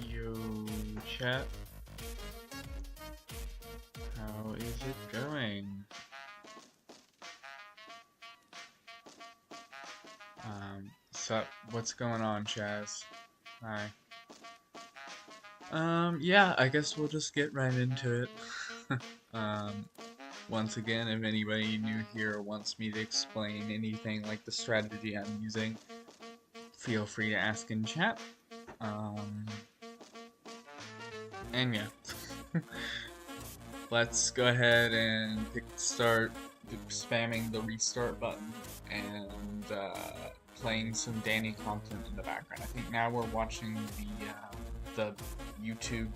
Yo, chat. How is it going? Sup? What's going on, Chaz? Hi. Yeah, I guess we'll just get right into it. Once again, if anybody new here wants me to explain anything like the strategy I'm using, feel free to ask in chat. And yeah. Let's go ahead and start spamming the restart button and playing some Danny content in the background. I think now we're watching the YouTube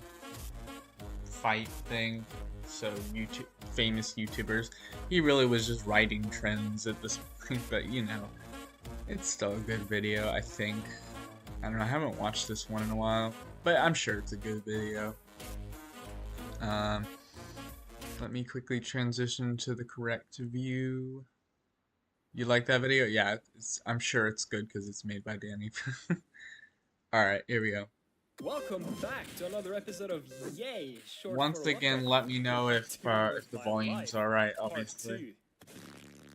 fight thing. So famous YouTubers. He really was just writing trends at this point, but you know, it's still a good video, I think. I don't know, I haven't watched this one in a while, but I'm sure it's a good video. Let me quickly transition to the correct view. You like that video? Yeah, I'm sure it's good because it's made by Danny. Alright, here we go. Welcome back to another episode of Yay! Short Once again, let me know if the volume's alright, obviously.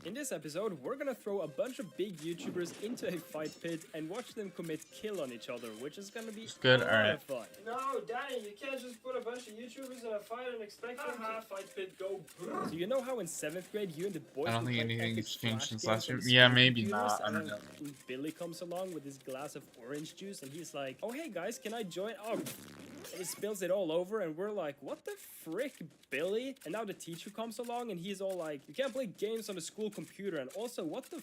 In this episode, we're gonna throw a bunch of big YouTubers into a fight pit and watch them commit kill on each other, which is gonna be good. A lot of fun. No, Danny, you can't just put a bunch of YouTubers in a fight and expect them to fight pit go. So you know how in 7th grade you and the boys I don't think would play anything's epic changed Flash since games last on year. the Yeah, school maybe computers, not. I don't know. And Billy comes along with his glass of orange juice and he's like, "Oh hey guys, can I join?" Oh, and he spills it all over and we're like, "What the frick, Billy?" And now the teacher comes along and he's all like, "You can't play games on the school computer." And also, "What the f,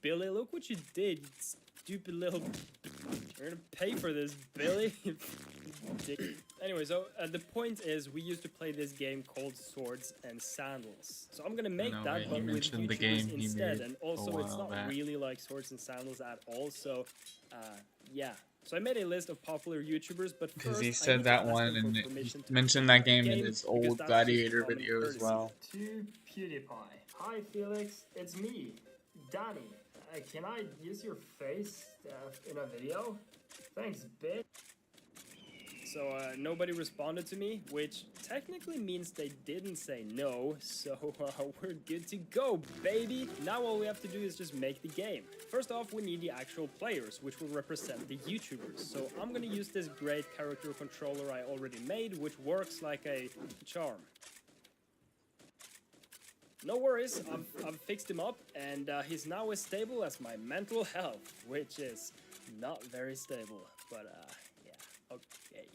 Billy? Look what you did, you stupid little. You're gonna pay for this, Billy." Anyway, so the point is, we used to play this game called Swords and Sandals. So I'm gonna make that, but with YouTubers instead. And also, it's not really like Swords and Sandals at all. So, yeah. So I made a list of popular YouTubers, but because he said that one and he mentioned that game in his old Gladiator video as well. To PewDiePie. Hi Felix, it's me, Danny. Can I use your face in a video? Thanks, bitch. So nobody responded to me, which technically means they didn't say no, so we're good to go, baby! Now all we have to do is just make the game. First off, we need the actual players, which will represent the YouTubers. So I'm gonna use this great character controller I already made, which works like a charm. No worries, I've fixed him up, and he's now as stable as my mental health, which is not very stable, but yeah, okay.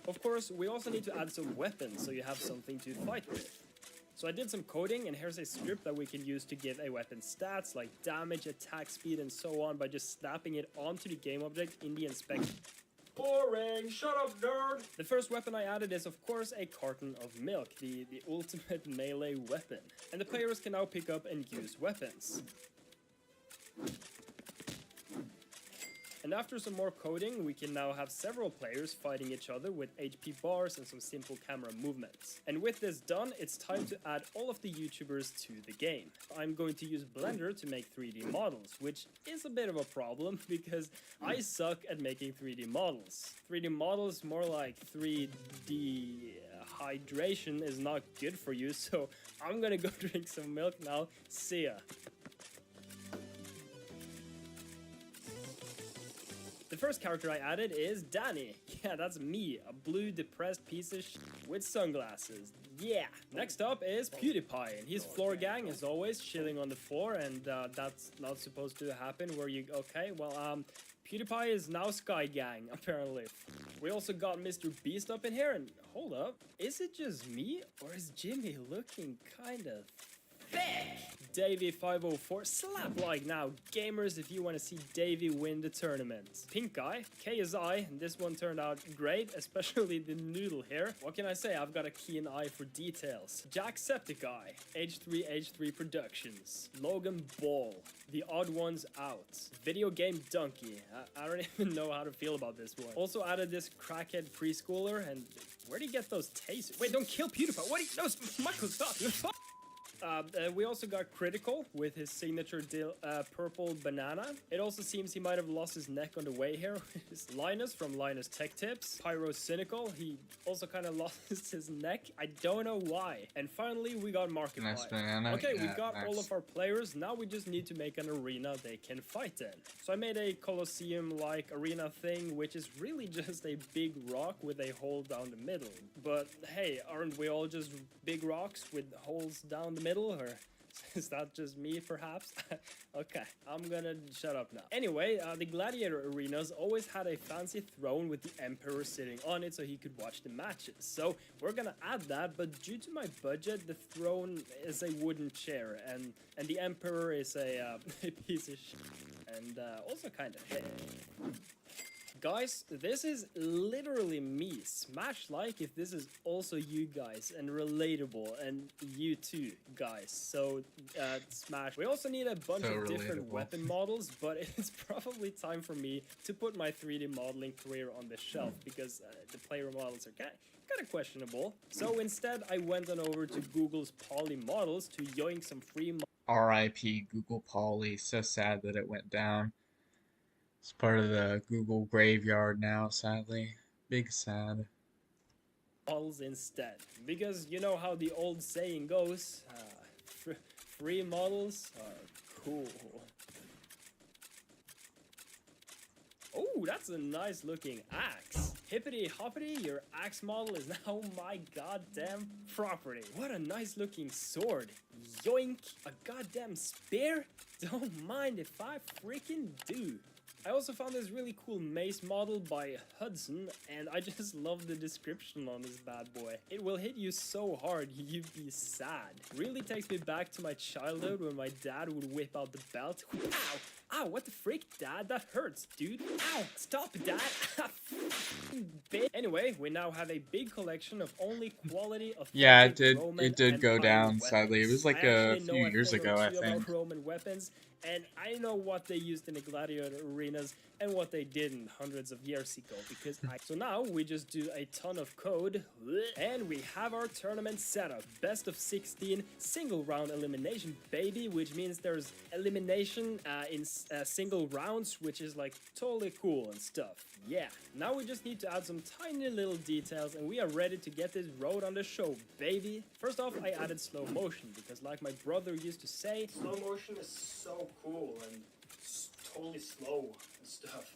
Of course, we also need to add some weapons so you have something to fight with. So I did some coding, and here's a script that we can use to give a weapon stats like damage, attack speed, and so on by just snapping it onto the game object in the inspector. Boring! Shut up, nerd! The first weapon I added is, of course, a carton of milk, the ultimate melee weapon. And the players can now pick up and use weapons. And after some more coding, we can now have several players fighting each other with HP bars and some simple camera movements. And with this done, it's time to add all of the YouTubers to the game. I'm going to use Blender to make 3D models, which is a bit of a problem because I suck at making 3D models. 3D models, more like 3D hydration, is not good for you, so I'm gonna go drink some milk now. See ya. The first character I added is Danny. Yeah, that's me, a blue depressed piece of shit with sunglasses. Yeah. Next up is PewDiePie, and his floor gang is always chilling on the floor, and that's not supposed to happen where you... Okay, well, PewDiePie is now Sky Gang, apparently. We also got Mr. Beast up in here, and hold up, is it just me, or is Jimmy looking kinda thick? Davey504, slap like now, gamers, if you want to see Davey win the tournament. Pink Guy, KSI, and this one turned out great, especially the noodle here. What can I say, I've got a keen eye for details. Jacksepticeye, H3H3 Productions, Logan Ball, The Odd Ones Out, Video Game Donkey, I don't even know how to feel about this one. Also added this crackhead preschooler, and where'd he get those tasers? Wait, don't kill PewDiePie, what do you... No, Michael, stop! We also got Critical with his signature purple banana. It also seems he might have lost his neck on the way here. Linus from Linus Tech Tips. Pyro Cynical, he also kind of lost his neck. I don't know why. And finally, we got Markiplier. Nice banana. Okay, yeah, we got nice. all of our players. Now we just need to make an arena they can fight in. So I made a Colosseum-like arena thing, which is really just a big rock with a hole down the middle. But hey, aren't we all just big rocks with holes down the middle? Or is that just me, perhaps? Okay, I'm gonna shut up now. Anyway, the gladiator arenas always had a fancy throne with the emperor sitting on it so he could watch the matches. So we're gonna add that, but due to my budget, the throne is a wooden chair, and the emperor is a piece of shit, and also kind of heavy. Guys, this is literally me. Smash like if this is also you guys and relatable, and you too, guys. So, smash. We also need a bunch of different weapon models, but it's probably time for me to put my 3D modeling career on the shelf because the player models are kind of questionable. So instead, I went on over to Google's Poly Models to yoink some free RIP Google Poly. So sad that it went down. It's part of the Google graveyard now, sadly. Big sad. models instead. Because you know how the old saying goes, free models are cool. Oh, that's a nice looking axe. Hippity hoppity, your axe model is now my goddamn property. What a nice looking sword. Yoink. A goddamn spear? Don't mind if I freaking do. I also found this really cool mace model by Hudson, and I just love the description on this bad boy. It will hit you so hard you'd be sad. Really takes me back to my childhood when my dad would whip out the belt. Ow! Ow, what the freak, Dad? That hurts, dude. Ow! Stop, Dad! Anyway, we now have a big collection of only quality of yeah, it did go down, sadly. It was like a few years ago, I think. Roman weapons, and I know what they used in the gladiator arenas and what they didn't hundreds of years ago, because so now we just do a ton of code, and we have our tournament setup. Best of 16 single round elimination, baby, which means there's elimination in single rounds, which is like totally cool and stuff. Yeah, now we just need to add some tiny little details, and we are ready to get this road on the show, baby. First off, I added slow motion, because like my brother used to say, slow motion is so cool and totally slow and stuff.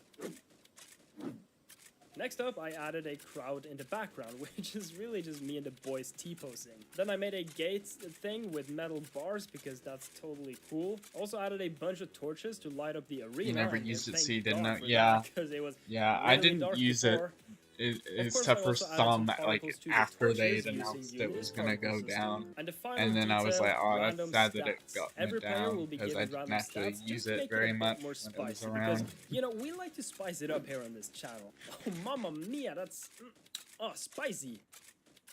Next up, I added a crowd in the background, which is really just me and the boys T-posing. Then I made a gate thing with metal bars, because that's totally cool. Also added a bunch of torches to light up the arena. You never used it, so you didn't know. Yeah, it was yeah, I didn't use it. It's tough for some, like, after they had announced it was gonna go down, and then I was like, oh, that's sad that it went down, because I didn't actually use it very much when it was around. You know, we like to spice it up here on this channel. Oh, mamma mia, that's... oh, spicy.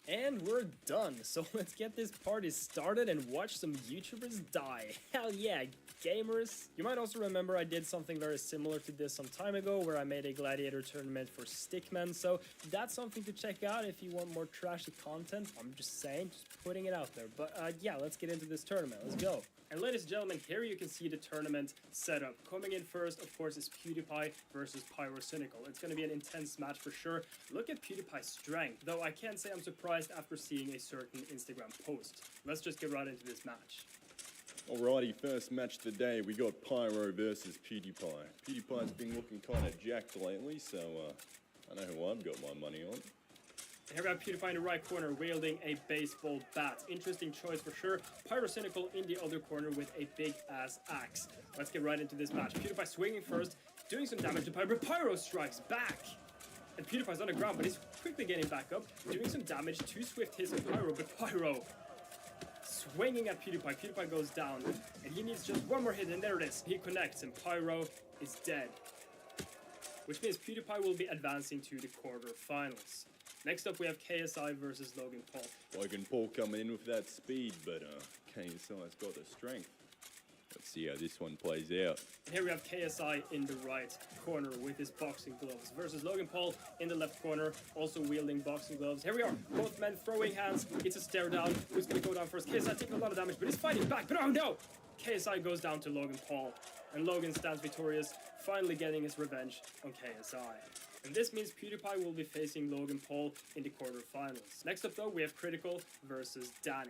And we're done, so let's get this party started and watch some YouTubers die. Hell yeah, gamers! You might also remember I did something very similar to this some time ago, where I made a gladiator tournament for stickmen, so that's something to check out if you want more trashy content. I'm just saying, just putting it out there. But yeah, let's get into this tournament, let's go. And ladies and gentlemen, here you can see the tournament setup. Coming in first, of course, is PewDiePie versus Pyrocynical. It's going to be an intense match for sure. Look at PewDiePie's strength, though I can't say I'm surprised after seeing a certain Instagram post. Let's just get right into this match. Alrighty, first match of the day, we got Pyro versus PewDiePie. PewDiePie's been looking kind of jacked lately, so I know who I've got my money on. Here we have PewDiePie in the right corner wielding a baseball bat. Interesting choice for sure. Pyrocynical in the other corner with a big ass axe. Let's get right into this match. PewDiePie swinging first, doing some damage to Pyro, but Pyro strikes back. And PewDiePie's on the ground, but he's quickly getting back up, doing some damage. 2 swift hits on Pyro, but Pyro swinging at PewDiePie. PewDiePie goes down, and he needs just one more hit, and there it is. He connects, and Pyro is dead. Which means PewDiePie will be advancing to the quarterfinals. Next up, we have KSI versus Logan Paul. Logan Paul coming in with that speed, but KSI's got the strength. Let's see how this one plays out. And here we have KSI in the right corner with his boxing gloves versus Logan Paul in the left corner, also wielding boxing gloves. Here we are, both men throwing hands. It's a stare down. Who's going to go down first? KSI taking a lot of damage, but he's fighting back. But oh no! KSI goes down to Logan Paul, and Logan stands victorious, finally getting his revenge on KSI. And this means PewDiePie will be facing Logan Paul in the quarterfinals. Next up though, we have Critical versus Danny.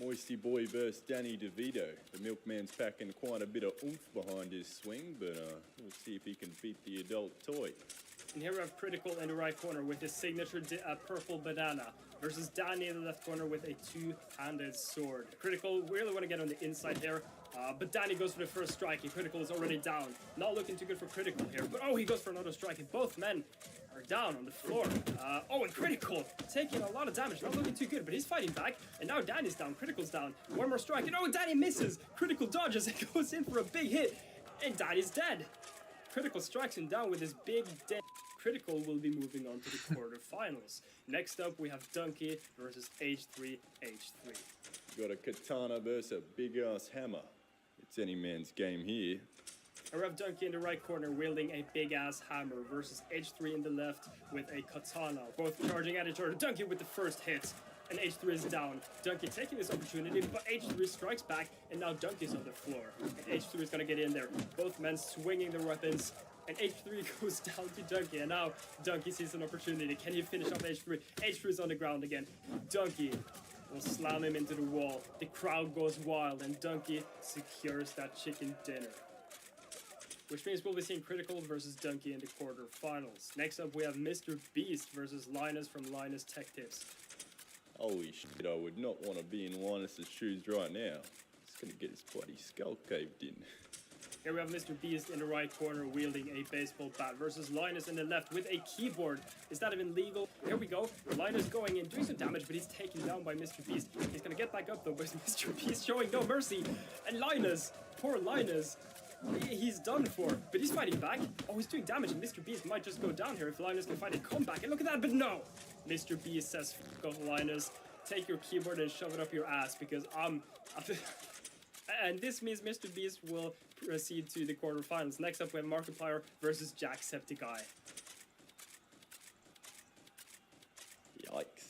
Moisty Boy versus Danny DeVito. The Milkman's packing quite a bit of oomph behind his swing, but we'll see if he can beat the adult toy. And here we have Critical in the right corner with his signature purple banana versus Danny in the left corner with a 2-handed sword. Critical really want to get on the inside here, but Danny goes for the first strike, and Critical is already down. Not looking too good for Critical here, but oh, he goes for another strike, and both men are down on the floor. Oh, and Critical taking a lot of damage, not looking too good, but he's fighting back, and now Danny's down, Critical's down. One more strike, and oh, Danny misses! Critical dodges and goes in for a big hit, and Danny's dead. Critical strikes him down with his big dead. Critical will be moving on to the quarterfinals. Next up, we have Donkey versus H3H3. Got a katana versus a big-ass hammer. It's any man's game here. I have Donkey in the right corner wielding a big-ass hammer versus H3 in the left with a katana. Both charging at each other. Donkey with the first hit, and H3 is down. Donkey taking this opportunity, but H3 strikes back, and now Donkey's on the floor. And H3 is gonna get in there. Both men swinging their weapons, and H3 goes down to Donkey, and now Donkey sees an opportunity. Can he finish off H3? H3 is on the ground again. Donkey will slam him into the wall. The crowd goes wild, and Donkey secures that chicken dinner. Which means we'll be seeing Critical versus Donkey in the quarterfinals. Next up, we have Mr. Beast versus Linus from Linus Tech Tips. Holy shit, I would not want to be in Linus's shoes right now. He's gonna get his bloody skull caved in. Here we have Mr. Beast in the right corner wielding a baseball bat versus Linus in the left with a keyboard. Is that even legal? Here we go. Linus going in, doing some damage, but he's taken down by Mr. Beast. He's gonna get back up though, but Mr. Beast showing no mercy. And Linus, poor Linus, he's done for, but he's fighting back. Oh, he's doing damage, and Mr. Beast might just go down here if Linus can find a comeback. And look at that, but no! Mr. Beast says, "F off, Linus. Take your keyboard and shove it up your ass, because and this means Mr. Beast will proceed to the quarterfinals. Next up, we have Markiplier versus Jacksepticeye. Yikes.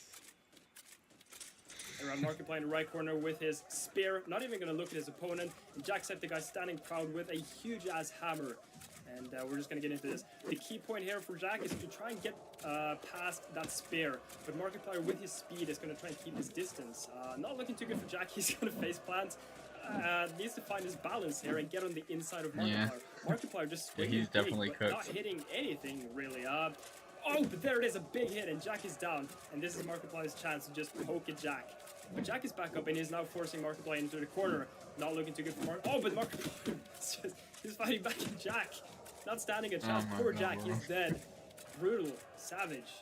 And we have Markiplier in the right corner with his spear, not even going to look at his opponent. And Jacksepticeye standing proud with a huge-ass hammer. And we're just going to get into this. The key point here for Jack is to try and get past that spear. But Markiplier, with his speed, is going to try and keep his distance. Not looking too good for Jack. He's going to face plant. Needs to find his balance here and get on the inside of Markiplier. Yeah. Markiplier just swinging he's definitely big, cooked. not hitting anything really. Oh, but there it is, a big hit, and Jack is down. And this is Markiplier's chance to just poke at Jack. But Jack is back up, and he's now forcing Markiplier into the corner. Not looking too good for Mark. Oh, but Markiplier, he's fighting back at Jack. Not standing a chance. Poor Jack, he's dead. Brutal, savage.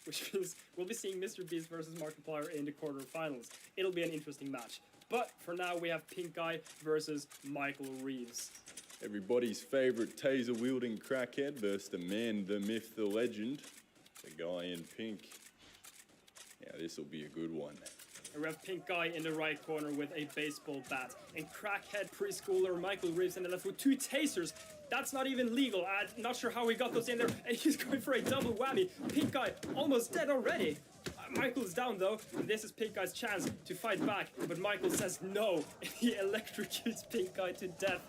Which means we'll be seeing Mr. Beast versus Markiplier in the quarterfinals. It'll be an interesting match. But for now, we have Pink Guy versus Michael Reeves. Everybody's favorite taser-wielding crackhead versus the man, the myth, the legend, the guy in pink. Yeah, this will be a good one. And we have Pink Guy in the right corner with a baseball bat. And crackhead preschooler Michael Reeves in the left with 2 tasers. That's not even legal. I'm not sure how he got those in there. And he's going for a double whammy. Pink Guy almost dead already. Michael's down though, and this is Pink Guy's chance to fight back. But Michael says no, and he electrocutes Pink Guy to death.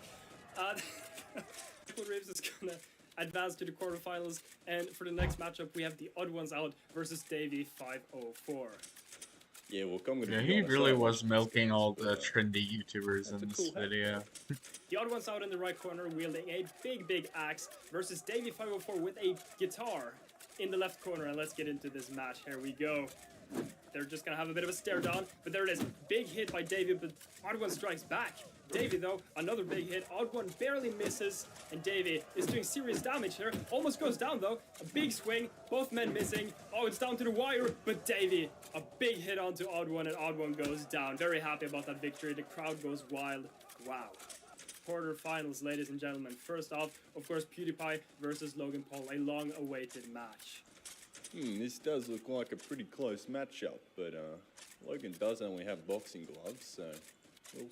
Michael Reeves is gonna advance to the quarterfinals. And for the next matchup, we have the Odd Ones Out versus Davey 504. Yeah, well, I'm gonna. Yeah, he really was milking all the trendy YouTubers in this video. The Odd Ones Out in the right corner wielding a big axe versus Davey 504 with a guitar in the left corner. And let's get into this match. Here we go. They're just gonna have a bit of a stare down, but there it is. Big hit by Davey, but Odd One strikes back. Davey though, another big hit. Odd One barely misses, and Davey is doing serious damage here. Almost goes down though. A big swing, both men missing. Oh, it's down to the wire, but Davey, a big hit onto Odd One, and Odd One goes down. Very happy about that victory. The crowd goes wild. Wow. Quarterfinals, ladies and gentlemen. First off, of course, PewDiePie versus Logan Paul, a long-awaited match. This does look like a pretty close matchup, but Logan does only have boxing gloves, so we'll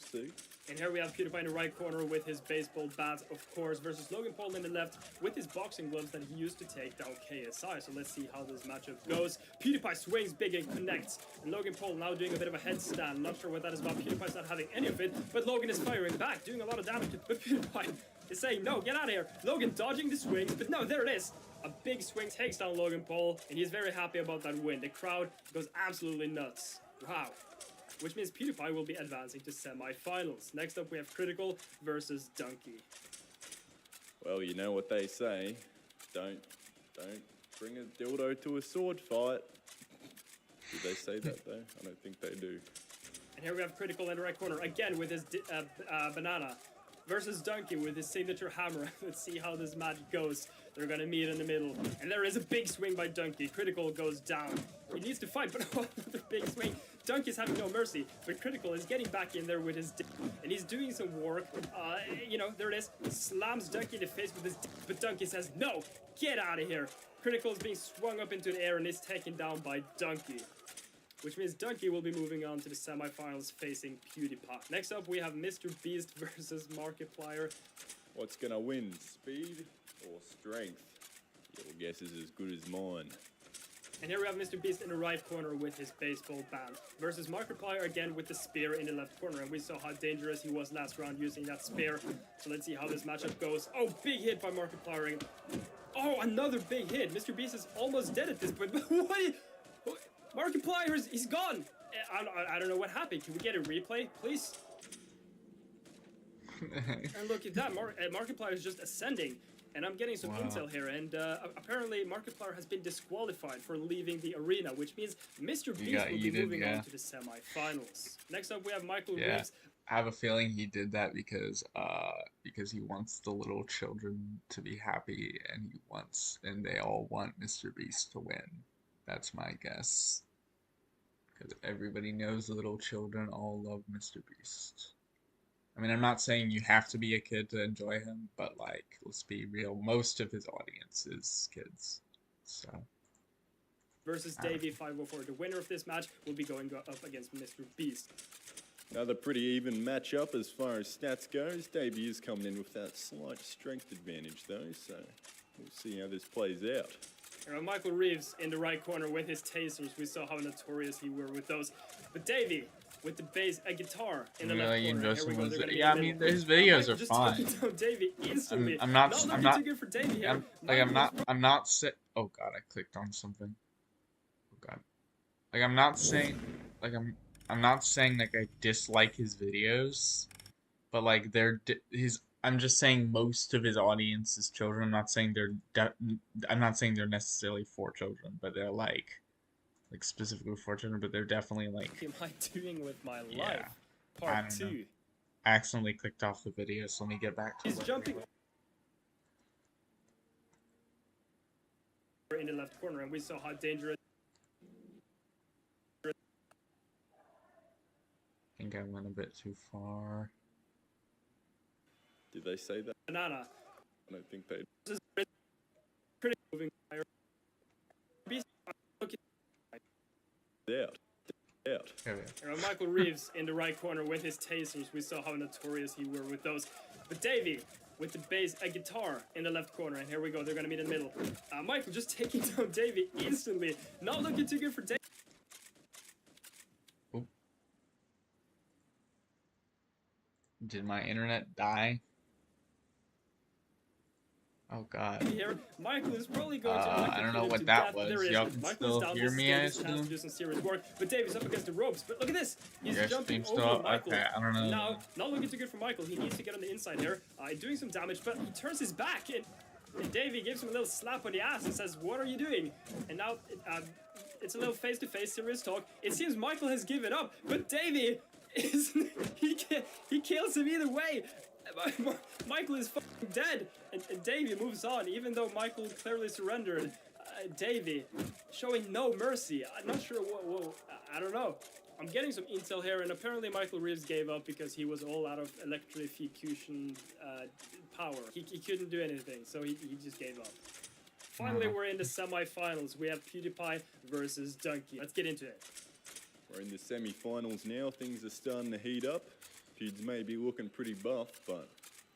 see. And here we have PewDiePie in the right corner with his baseball bat, of course, versus Logan Paul in the left with his boxing gloves that he used to take down KSI. So let's see how this matchup goes. PewDiePie swings big and connects, and Logan Paul now doing a bit of a headstand. Not sure what that is about. PewDiePie's not having any of it, but Logan is firing back, doing a lot of damage. But PewDiePie is saying, no, get out of here. Logan dodging the swings, but no, there it is. A big swing takes down Logan Paul, and he's very happy about that win. The crowd goes absolutely nuts. Wow. Which means PewDiePie will be advancing to semi-finals. Next up, we have Critical versus Donkey. Well, you know what they say. Don't bring a dildo to a sword fight. Did they say that, though? I don't think they do. And here we have Critical in the right corner, again with his banana, versus Donkey with his signature hammer. Let's see how this match goes. They're gonna meet in the middle. And there is a big swing by Donkey. Critical goes down. He needs to fight, but another big swing. Donkey's having no mercy, but Critical is getting back in there with his dick, and he's doing some work. There it is. Slams Donkey in the face with his dick, but Donkey says, no, get out of here. Critical is being swung up into the air and is taken down by Donkey. Which means Donkey will be moving on to the semifinals facing PewDiePie. Next up, we have Mr. Beast versus Markiplier. What's gonna win, speed or strength? Your guess is as good as mine. And here we have Mr. Beast in the right corner with his baseball bat versus Markiplier again with the spear in the left corner. And we saw how dangerous he was last round using that spear. So let's see how this matchup goes. Oh, big hit by Markiplier. Oh, another big hit. Mr. Beast is almost dead at this point. What? Markiplier he's gone. I don't know what happened. Can we get a replay, please? And look at that. Markiplier is just ascending. And I'm getting some intel here, and apparently Markiplier has been disqualified for leaving the arena, which means Mr. Beast will be moving on to the semi-finals. Next up, we have Michael Reeves. I have a feeling he did that because he wants the little children to be happy, and they all want Mr. Beast to win. That's my guess. Because everybody knows the little children all love Mr. Beast. I mean, I'm not saying you have to be a kid to enjoy him, but, like, let's be real. Most of his audience is kids, so. Versus Davey 504. The winner of this match will be going up against Mr. Beast. Another pretty even matchup as far as stats goes. Davey is coming in with that slight strength advantage, though, so we'll see how this plays out. Here, Michael Reeves in the right corner with his tasers. We saw how notorious he were with those. But Davey with the bass, a guitar in the left corner. Yeah, I mean, his videos are fine. Davey instantly. I'm not too good for Davey here. I'm not oh god, I clicked on something. Oh god. Like, I'm not saying like I dislike his videos, but like I'm just saying most of his audience is children. I'm not saying they're necessarily for children, but they're like specifically for children, but they're definitely like. What am I doing with my life? Yeah, Part 2. I accidentally clicked off the video, so let me get back to it. He's jumping in the left corner, and we saw how dangerous. I think I went a bit too far. Did they say that? Banana. I don't think they. Pretty moving. Out. Here we go. Michael Reeves in the right corner with his tasers. We saw how notorious he were with those. But Davey with the bass, a guitar in the left corner. And here we go. They're going to meet in the middle. Michael just taking down Davey instantly. Not looking too good for Davey. Did my internet die? Oh god. Here, Michael is probably going to. I don't know what that was. Y'all can still hear me, I assume? Do some serious work, but Dave's up against the ropes. But look at this. He's Your jumping stream over stop? Michael. Okay, I don't know. Now, not looking too good for Michael. He needs to get on the inside here, doing some damage, but he turns his back. And Davey gives him a little slap on the ass and says, "What are you doing?" And now it's a little face-to-face serious talk. It seems Michael has given up, but Davey is he kills him either way. Michael is fucking dead, and Davey moves on, even though Michael clearly surrendered. Davey showing no mercy. I'm not sure what I don't know. I'm getting some intel here, and apparently Michael Reeves gave up because he was all out of electrification power. He couldn't do anything, so he just gave up. Finally, we're in the semi-finals. We have PewDiePie versus Donkey. Let's get into it. We're in the semi-finals now. Things are starting to heat up. Pewds may be looking pretty buff, but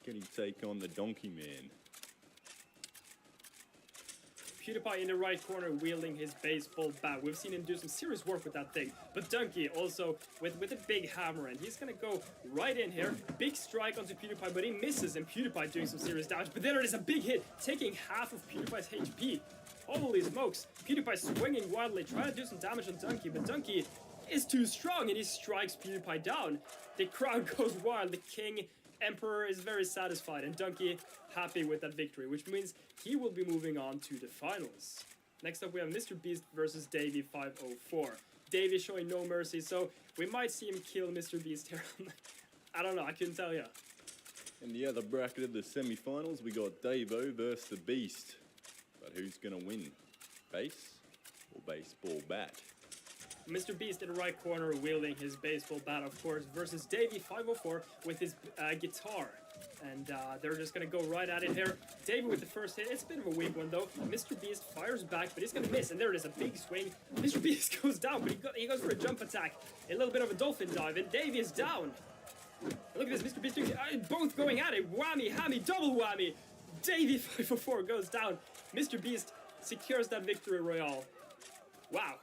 can he take on the Donkey Man? PewDiePie in the right corner wielding his baseball bat. We've seen him do some serious work with that thing. But Donkey also with a big hammer, and he's gonna go right in here. Big strike onto PewDiePie, but he misses, and PewDiePie doing some serious damage. But there it is, a big hit, taking half of PewDiePie's HP. Holy smokes. PewDiePie swinging wildly, trying to do some damage on Donkey, but Donkey is too strong, and he strikes PewDiePie down. The crowd goes wild. The King Emperor is very satisfied, and Donkey happy with that victory, which means he will be moving on to the finals. Next up, we have Mr. Beast versus Davey 504. Davey showing no mercy, so we might see him kill Mr. Beast here. I don't know, I couldn't tell you. In the other bracket of the semi-finals, we got Davo versus the Beast. But who's gonna win? Bass or baseball bat? Mr. Beast in the right corner wielding his baseball bat, of course, versus Davey 504 with his guitar. And they're just going to go right at it here. Davey with the first hit. It's a bit of a weak one, though. Mr. Beast fires back, but he's going to miss. And there it is, a big swing. Mr. Beast goes down, but he goes for a jump attack. A little bit of a dolphin dive, and Davey is down. Look at this, Mr. Beast doing both going at it. Whammy, hammy, double whammy. Davey 504 goes down. Mr. Beast secures that victory royale. Wow.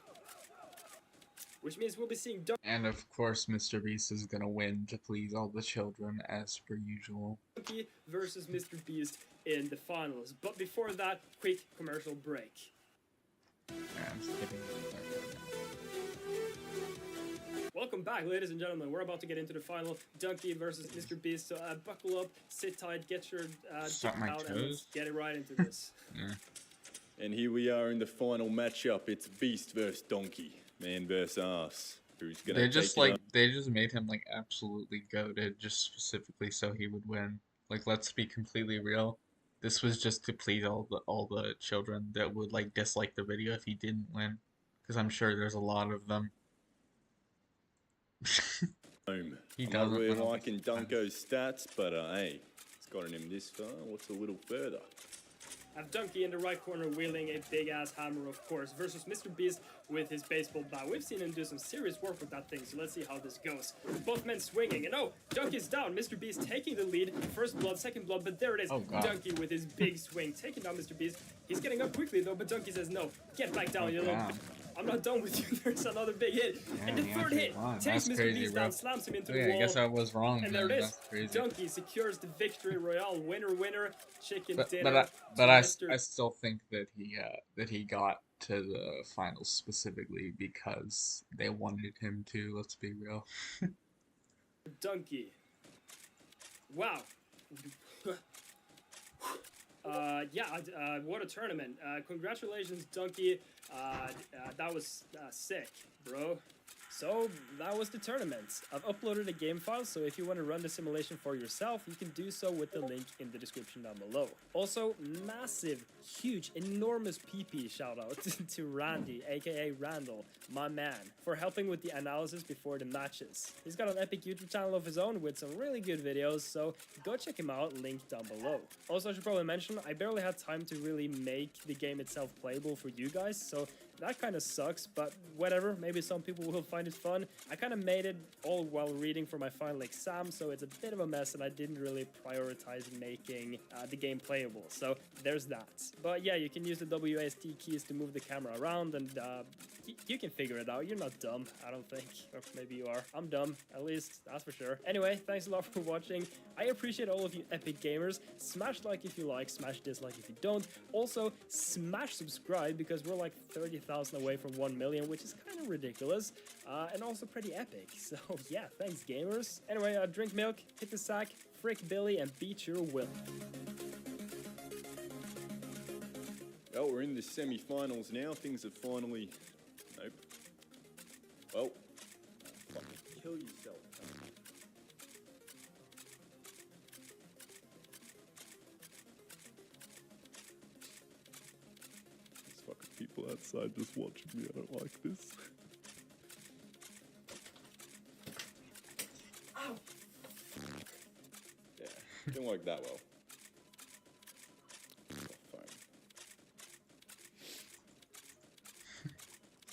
Which means we'll be seeing And of course, Mr. Beast is gonna win to please all the children, as per usual. Donkey versus Mr. Beast in the finals. But before that, quick commercial break. I'm skipping. Welcome back, ladies and gentlemen. We're about to get into the final. Donkey versus Mr. Beast. So buckle up, sit tight, get your Suck my out, toes. and let's get it right into this. Yeah. And here we are in the final matchup. It's Beast versus Donkey. Man versus ass. Who's gonna They just take it on? they just made him like absolutely goated, just specifically so he would win. Like, let's be completely real. This was just to please all the children that would like dislike the video if he didn't win, because I'm sure there's a lot of them. Home. He I'm not doesn't really win. liking Dunko's stats, but hey, it's gotten him this far. What's a little further? I have Donkey in the right corner wielding a big-ass hammer, of course, versus Mr. Beast with his baseball bat. We've seen him do some serious work with that thing, so let's see how this goes. Both men swinging, and oh, Donkey's down. Mr. Beast taking the lead. First blood, second blood, but there it is. Oh, God. Donkey with his big swing, taking down Mr. Beast. He's getting up quickly, though, but Donkey says, no, get back down, you little... God. I'm not done with you. There's another big hit. And the third hit takes Mr. crazy, Beast bro. down, slams him into Yeah, the wall. I guess I was wrong. And man. there it is. That's crazy. Donkey secures the victory royale. Winner, winner, chicken dinner. But I Mr. still think that he got to the finals specifically because they wanted him to. Let's be real. Donkey. Wow. What a tournament. Congratulations, Donkey. That was sick, bro. So that was the tournament. I've uploaded a game file, so if you want to run the simulation for yourself, you can do so with the link in the description down below. Also, massive, huge, enormous PP shout out to Randy, aka Randall, my man, for helping with the analysis before the matches. He's got an epic YouTube channel of his own with some really good videos, so go check him out, link down below. Also, I should probably mention, I barely had time to really make the game itself playable for you guys, so that kind of sucks, but whatever, maybe some people will find it fun. I kind of made it all while reading for my final exam, so it's a bit of a mess, and I didn't really prioritize making the game playable, so there's that. But yeah, you can use the WASD keys to move the camera around, and you can figure it out. You're not dumb, I don't think. Or maybe you are. I'm dumb, at least, that's for sure. Anyway, thanks a lot for watching. I appreciate all of you epic gamers. Smash like if you like, smash dislike if you don't. Also, smash subscribe, because we're like 30,000 away from 1 million, which is kind of ridiculous, and also pretty epic. So yeah, thanks gamers. Anyway, drink milk, hit the sack, frick Billy, and beat your will. Well, we're in the semi-finals now. Things have finally... Nope. Well, fucking kill yourself. There's fucking people outside just watching me. I don't like this. Ow! Yeah, didn't work that well.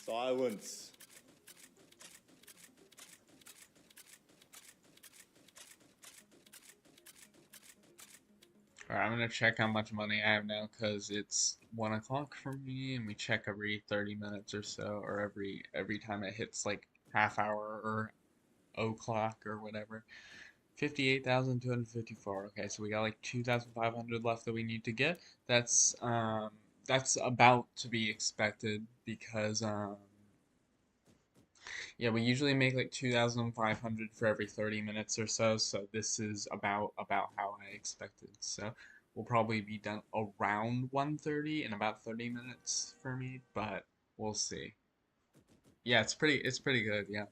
Silence. Alright, I'm gonna check how much money I have now, because it's 1 o'clock for me, and we check every 30 minutes or so, or every time it hits like half hour or o'clock or whatever. 58,254. Okay, so we got like 2,500 left that we need to get. That's about to be expected, because yeah, we usually make like 2,500 for every 30 minutes or so, so this is about how I expected. So we'll probably be done around 1:30 in about 30 minutes for me, but we'll see. Yeah, it's pretty good, yeah.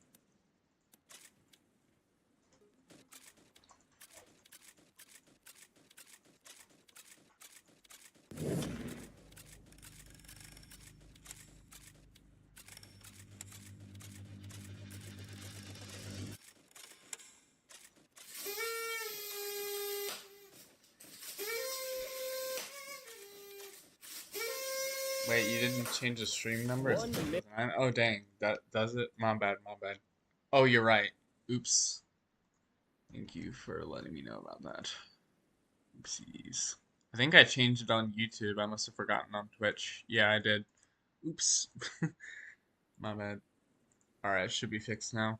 Wait, you didn't change the stream number? Oh dang, that does it? My bad, my bad. Oh, you're right. Oops. Thank you for letting me know about that. Oopsies. I think I changed it on YouTube. I must have forgotten on Twitch. Yeah, I did. Oops. My bad. Alright, it should be fixed now.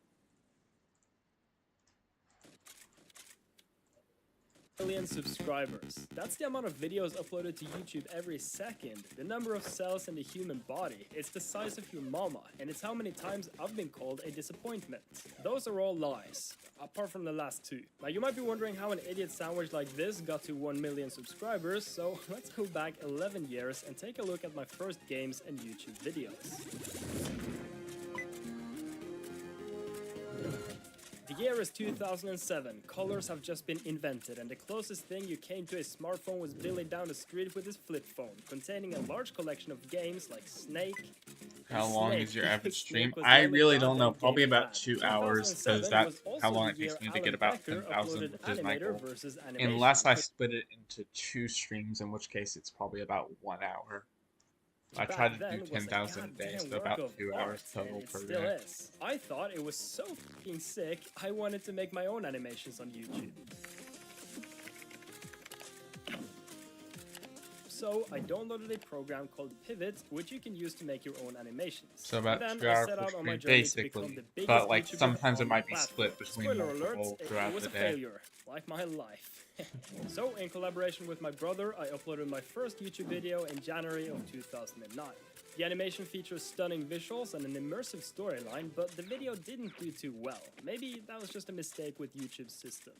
Million subscribers. That's the amount of videos uploaded to YouTube every second. The number of cells in the human body. It's the size of your mama. And it's how many times I've been called a disappointment. Those are all lies. Apart from the last two. Now you might be wondering how an idiot sandwich like this got to 1 million subscribers, so let's go back 11 years and take a look at my first games and YouTube videos. The year is 2007, colors have just been invented, and the closest thing you came to a smartphone was Billy down the street with his flip phone, containing a large collection of games like Snake. How long is your average stream? I really don't know, probably about 2 hours, because that's how long it takes me to get about 10,000, which is my goal. Unless I split it into 2 streams, in which case it's probably about 1 hour. I try to do 10,000 a day, so about 2 hours total per day. I thought it was so fucking sick, I wanted to make my own animations on YouTube. So I downloaded a program called Pivot, which you can use to make your own animations. So about 2 hours per stream, basically. But like sometimes it might be split between multiple throughout the day. Failure, like my life. So, in collaboration with my brother, I uploaded my first YouTube video in January of 2009. The animation features stunning visuals and an immersive storyline, but the video didn't do too well. Maybe that was just a mistake with YouTube's system.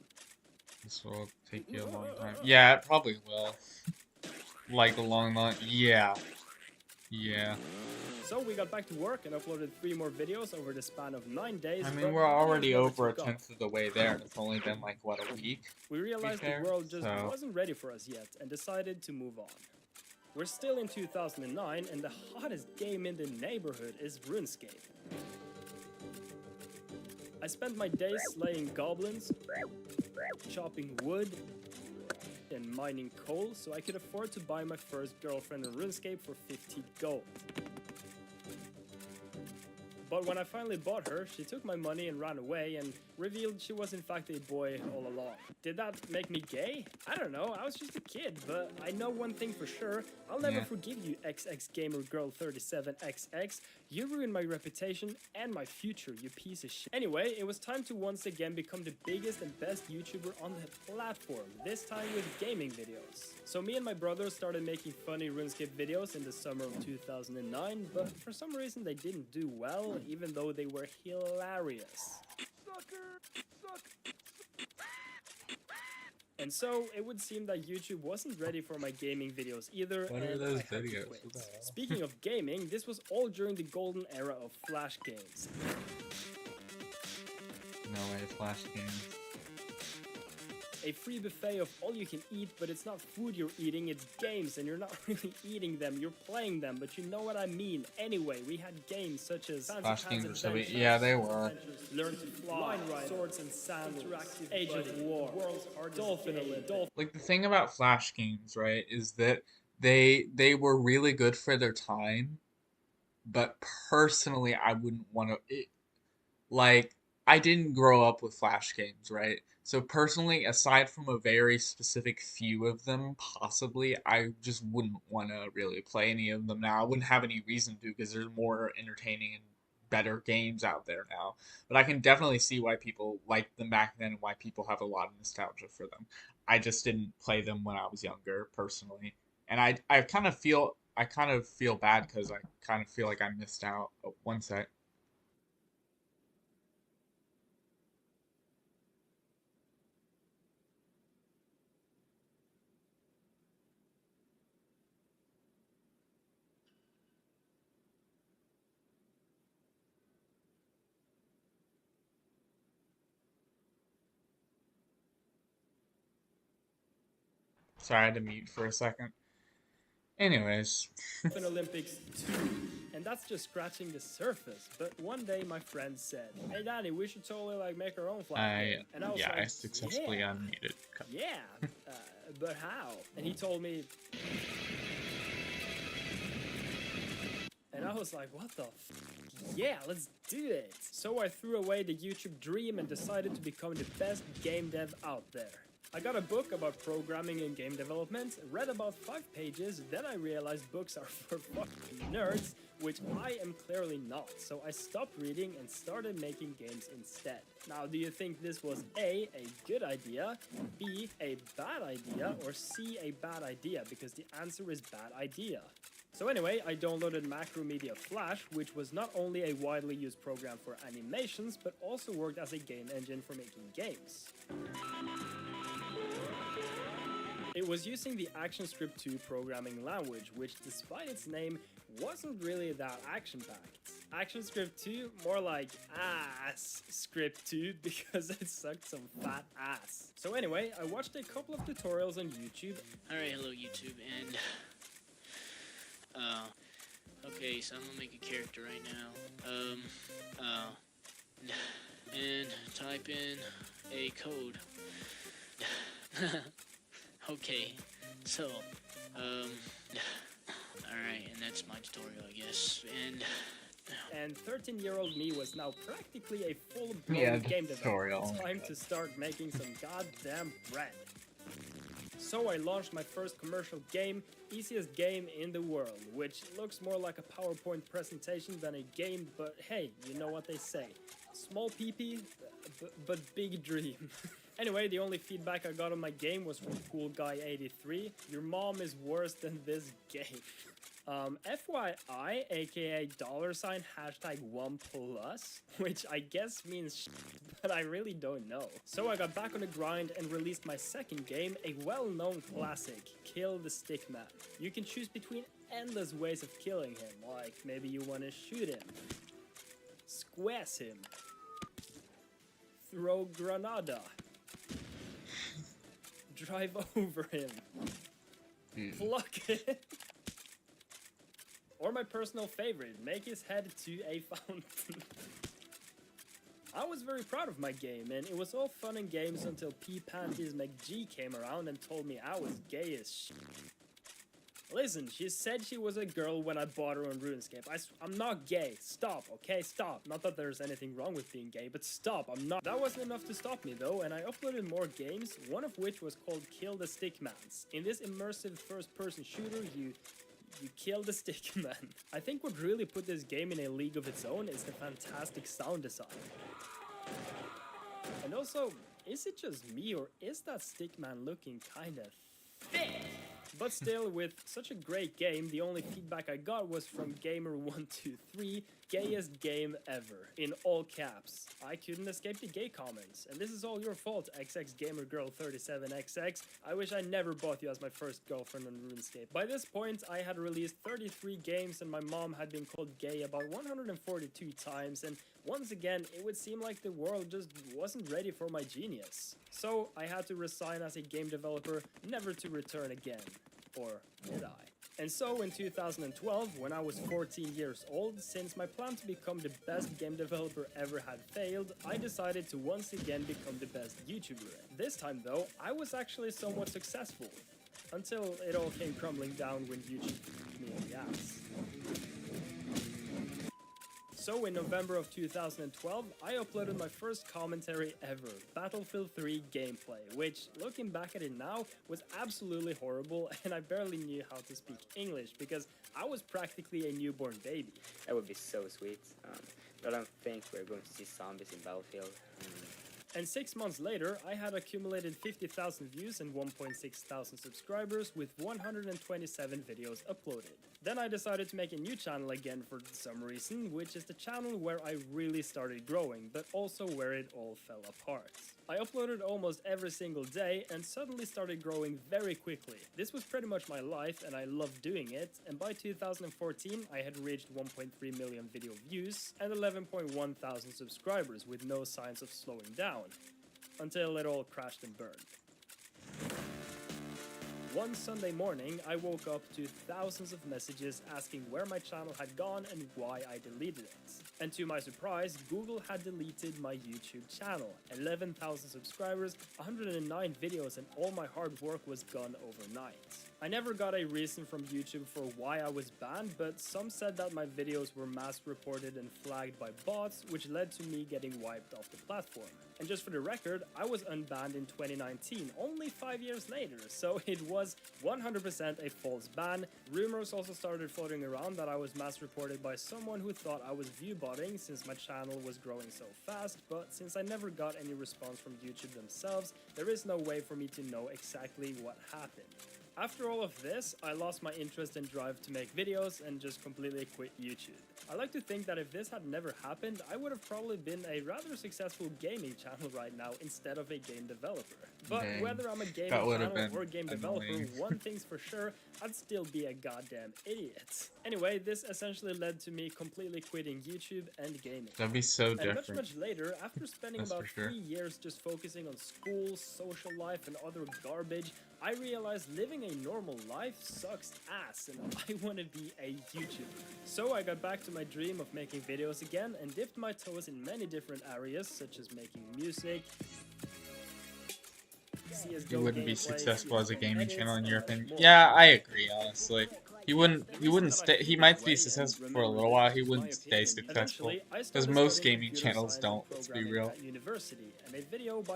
This will take you a long time. Yeah, it probably will. Like a long, yeah. Yeah. So we got back to work and uploaded 3 more videos over the span of 9 days. I mean, we're already over a 10th of the way there, and it's only been like, what, a week? We realized the world just wasn't ready for us yet, and decided to move on. We're still in 2009, and the hottest game in the neighborhood is RuneScape. I spent my days slaying goblins, chopping wood, and mining coal, so I could afford to buy my first girlfriend in RuneScape for 50 gold. But when I finally bought her, she took my money and ran away and revealed she was in fact a boy all along. Did that make me gay? I don't know, I was just a kid, but I know one thing for sure. I'll never forgive you, XXGamerGirl37XX. You ruined my reputation and my future, you piece of shit. Anyway, it was time to once again become the biggest and best YouTuber on the platform, this time with gaming videos. So me and my brother started making funny RuneScape videos in the summer of 2009, but for some reason they didn't do well, even though they were hilarious. And so it would seem that YouTube wasn't ready for my gaming videos either. What are and those I had to videos? quit. What the hell? Speaking of gaming, this was all during the golden era of Flash games. No way, Flash games. A free buffet of all you can eat, but it's not food you're eating, it's games, and you're not really eating them, you're playing them, but you know what I mean. Anyway, we had games such as Flash games were so big. Yeah, they were. Learn to Fly, Swords and Sandals, Age of War, World's Hardest Dolphin Olympic. Like, the thing about Flash games, right, is that they were really good for their time, but personally, I wouldn't want to. Like, I didn't grow up with Flash games, right? So personally, aside from a very specific few of them, possibly, I just wouldn't want to really play any of them now. I wouldn't have any reason to because there's more entertaining and better games out there now. But I can definitely see why people liked them back then and why people have a lot of nostalgia for them. I just didn't play them when I was younger, personally. And I kind of feel bad because I kind of feel like I missed out. Oh, one sec. Sorry, I had to mute for a second. Anyways. Olympics 2. And that's just scratching the surface. But one day my friend said, "Hey Danny, we should totally like make our own Flash game." And I was like, I successfully unmuted. Yeah, but how? And he told me, and I was like, what the yeah, let's do it. So I threw away the YouTube dream and decided to become the best game dev out there. I got a book about programming and game development, read about 5 pages, then I realized books are for fucking nerds, which I am clearly not, so I stopped reading and started making games instead. Now, do you think this was A, a good idea, B, a bad idea, or C, a bad idea? Because the answer is bad idea. So anyway, I downloaded Macromedia Flash, which was not only a widely used program for animations, but also worked as a game engine for making games. It was using the ActionScript 2 programming language, which despite its name, wasn't really that action-packed. ActionScript 2, more like ass script 2 because it sucked some fat ass. So anyway, I watched a couple of tutorials on YouTube. Alright, hello YouTube, and okay, so I'm gonna make a character right now. And type in a code. Okay, so, alright, and that's my tutorial, I guess, and 13-year-old me was now practically a full-blown game developer. Time to start making some goddamn bread. So I launched my first commercial game, easiest game in the world, which looks more like a PowerPoint presentation than a game, but hey, you know what they say. Small PP, but big dream. Anyway, the only feedback I got on my game was from CoolGuy83. Your mom is worse than this game. FYI, aka $#1+, which I guess means but I really don't know. So I got back on the grind and released my second game, a well-known classic, Kill the Stickman. You can choose between endless ways of killing him, like maybe you want to shoot him, squash him, throw granada, drive over him, pluck it, or my personal favorite, make his head to a fountain. I was very proud of my game, and it was all fun and games until P. Panties McG came around and told me I was gay as shit. Listen, she said she was a girl when I bought her on RuneScape. I'm not gay. Stop, okay? Stop. Not that there's anything wrong with being gay, but stop. I'm not. That wasn't enough to stop me though, and I uploaded more games, one of which was called Kill the Stickmans. In this immersive first-person shooter, you kill the Stickman. I think what really put this game in a league of its own is the fantastic sound design. And also, is it just me or is that Stickman looking kinda thick? But still, with such a great game, the only feedback I got was from Gamer123, gayest game ever, in all caps. I couldn't escape the gay comments, and this is all your fault, XXGamerGirl37XX. I wish I never bought you as my first girlfriend on RuneScape. By this point, I had released 33 games, and my mom had been called gay about 142 times, and once again, it would seem like the world just wasn't ready for my genius. So I had to resign as a game developer, never to return again. Or did I? And so in 2012, when I was 14 years old, since my plan to become the best game developer ever had failed, I decided to once again become the best YouTuber. This time though, I was actually somewhat successful. Until it all came crumbling down when YouTube kicked me in the ass. So in November of 2012, I uploaded my first commentary ever, Battlefield 3 gameplay, which, looking back at it now, was absolutely horrible and I barely knew how to speak English because I was practically a newborn baby. That would be so sweet, but I don't think we're going to see zombies in Battlefield. And 6 months later, I had accumulated 50,000 views and 1,600 subscribers with 127 videos uploaded. Then I decided to make a new channel again for some reason, which is the channel where I really started growing, but also where it all fell apart. I uploaded almost every single day and suddenly started growing very quickly. This was pretty much my life and I loved doing it, and by 2014 I had reached 1.3 million video views and 11.1 thousand subscribers with no signs of slowing down. Until it all crashed and burned. One Sunday morning, I woke up to thousands of messages asking where my channel had gone and why I deleted it. And to my surprise, Google had deleted my YouTube channel. 11,000 subscribers, 109 videos, and all my hard work was gone overnight. I never got a reason from YouTube for why I was banned, but some said that my videos were mass-reported and flagged by bots, which led to me getting wiped off the platform. And just for the record, I was unbanned in 2019, only 5 years later, so it was 100% a false ban. Rumors also started floating around that I was mass-reported by someone who thought I was viewbotting since my channel was growing so fast, but since I never got any response from YouTube themselves, there is no way for me to know exactly what happened. After all of this, I lost my interest and drive to make videos and just completely quit YouTube. I like to think that if this had never happened, I would have probably been a rather successful gaming channel right now instead of a game developer. But Dang. whether I'm a gaming channel or a game developer, one thing's for sure, I'd still be a goddamn idiot. Anyway, this essentially led to me completely quitting YouTube and gaming. That'd be so different. And much later, after spending That's about for sure. 3 years just focusing on school, social life, and other garbage, I realized living a normal life sucks ass and I want to be a YouTuber. So I got back to my dream of making videos again and dipped my toes in many different areas such as making music, CSGO You wouldn't be gameplay, successful as a CSGO gaming edits, channel in and your a lot opinion. more. Yeah, I agree, honestly. He wouldn't stay. He might be successful for a little while. He wouldn't stay successful because most gaming channels don't. Let's be real.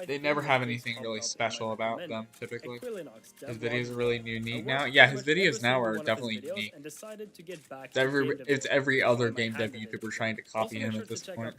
They never have anything really special about them. Typically, his videos are really unique now. Yeah, his videos now are definitely unique. It's every other game dev YouTuber trying to copy him at this point.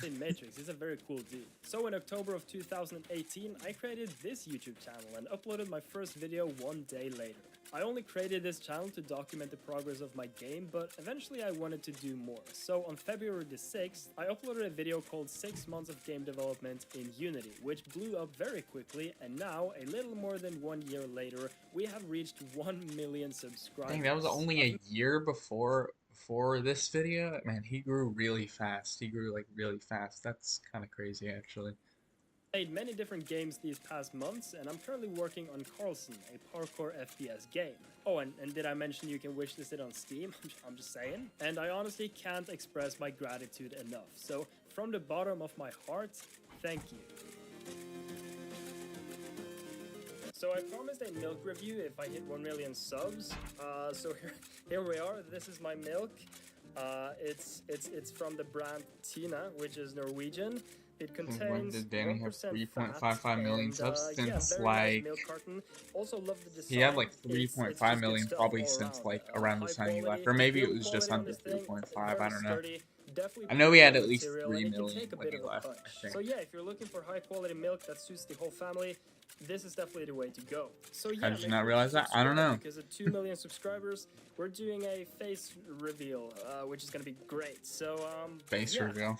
He's a very cool dude. So in October of 2018, I created this YouTube channel and uploaded my first video 1 day later. I only created this channel to document the progress of my game, but eventually I wanted to do more. So on February the 6th, I uploaded a video called 6 months of game development in Unity, which blew up very quickly, and now, a little more than 1 year later, we have reached 1 million subscribers. Dang, that was only a year before this video. Man, he grew really fast. He grew like really fast. That's kind of crazy, actually. Played many different games these past months, and I'm currently working on Karlson, a parkour FPS game. Oh, and did I mention you can wishlist it on Steam? I'm just saying. And I honestly can't express my gratitude enough. So, from the bottom of my heart, thank you. So I promised a milk review if I hit 1 million subs. So here we are. This is my milk. It's from the brand Tina, which is Norwegian. It contains When did Danny have 1% 3.55 million and, subs yeah, since very nice like milk carton. Also love the design. he had like It's 3.5 just good million stuff probably all since around. like around the High time he left, quality, or maybe it build was just quality on under this thing, 3.5. I very don't know. sturdy, definitely I know he had at premium least material, 3 and it can million take a when bit he of a left. punch. I think. So yeah, if you're looking for high quality milk that suits the whole family, this is definitely the way to go. So yeah, How did you make not sure to realize that? I don't subscribe, know. because at 2 million subscribers, we're doing a face reveal, which is gonna be great. So Face yeah. reveal.